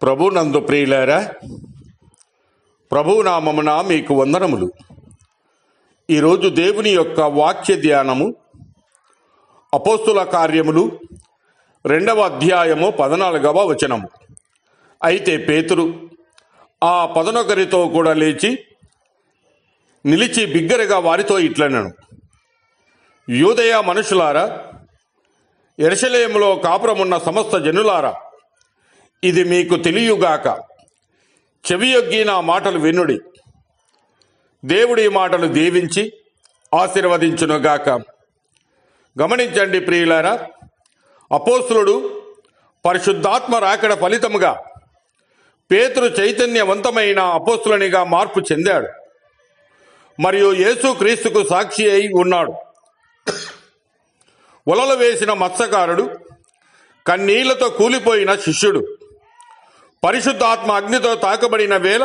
ప్రభునందు ప్రియులారా, ప్రభునామమున మీకు వందనములు. ఈరోజు దేవుని యొక్క వాక్య ధ్యానము అపోస్తుల కార్యములు 2వ అధ్యాయము 14వ వచనము. అయితే పేతురు ఆ 11తో కూడా లేచి నిలిచి బిగ్గరగా వారితో ఇట్లనెను, యూదయ మనుషులారా, యెరూషలేములో కాపురమున్న సమస్త జనులారా, ఇది మీకు తెలియగాక. చెవియొగ్గి నా మాటలు వినుడి. దేవుడి మాటలు దీవించి ఆశీర్వదించునుగాక. గమనించండి ప్రియులారా, అపోస్తులుడు పరిశుద్ధాత్మ రాకడ ఫలితముగా పేతురు చైతన్యవంతమైన అపోస్తులనిగా మార్పు చెందాడు మరియు యేసుక్రీస్తుకు సాక్షి అయి ఉన్నాడు. వలలు వేసిన మత్స్యకారుడు, కన్నీళ్లతో కూలిపోయిన శిష్యుడు, పరిశుద్ధాత్మ అగ్నితో తాకబడిన వేళ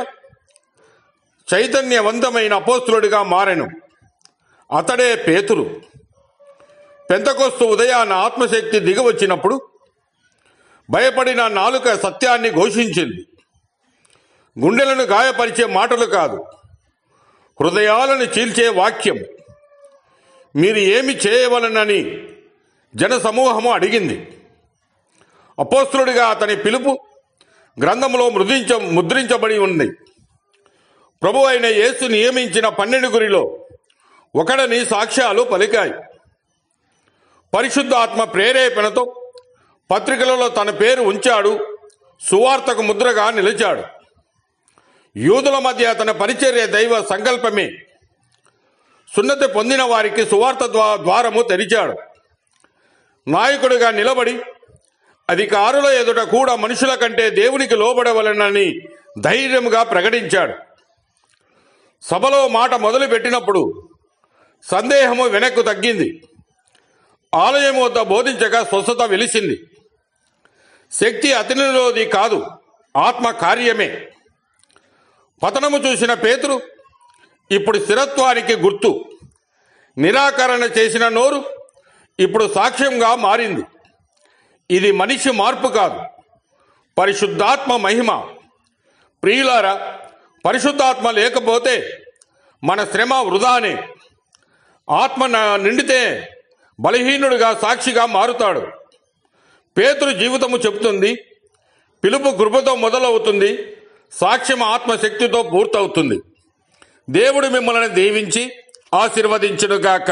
చైతన్యవంతమైన అపోస్తులుడిగా మారెను. అతడే పేతురు. పెంతెకొస్తు ఉదయాన ఆత్మశక్తి దిగవచ్చినప్పుడు భయపడిన నాలుక సత్యాన్ని ఘోషించింది. గుండెలను గాయపరిచే మాటలు కాదు, హృదయాలను చీల్చే వాక్యం. మీరు ఏమి చేయవలనని జనసమూహము అడిగింది. అపోస్తులుడిగా అతని పిలుపు గ్రంథంలో ముద్రించబడి ఉంది. ప్రభు అయిన యేసు నియమించిన 12 ఒకడని సాక్ష్యాలు పలికాయి. పరిశుద్ధాత్మ ప్రేరేపణతో పత్రికలలో తన పేరు ఉంచాడు. సువార్తకు ముద్రగా నిలిచాడు. యూదుల మధ్య తన పరిచర్య దైవ సంకల్పమే. సున్నతి పొందిన వారికి సువార్త ద్వారము తెరిచాడు. నాయకుడిగా నిలబడి అధికారుల ఎదుట కూడా మనుషుల కంటే దేవునికి లోబడవలనని ధైర్యంగా ప్రకటించాడు. సభలో మాట మొదలుపెట్టినప్పుడు సందేహము వెనక్కు తగ్గింది. ఆలయం వద్ద బోధించగా స్వస్థత వెలిసింది. శక్తి అతనిలోది కాదు, ఆత్మ కార్యమే. పతనము చూసిన పేతురు ఇప్పుడు స్థిరత్వానికి గుర్తు. నిరాకరణ చేసిన నోరు ఇప్పుడు సాక్ష్యంగా మారింది. ఇది మనిషి మార్పు కాదు, పరిశుద్ధాత్మ మహిమ. ప్రియులారా, పరిశుద్ధాత్మ లేకపోతే మన శ్రమ వృధానే. ఆత్మ నిండితే బలహీనుడిగా సాక్షిగా మారుతాడు. పేతురు జీవితము చెబుతుంది, పిలుపు కృపతో మొదలవుతుంది, సాక్ష్యం ఆత్మశక్తితో పూర్తవుతుంది. దేవుడు మిమ్మల్ని దీవించి ఆశీర్వదించునుగాక.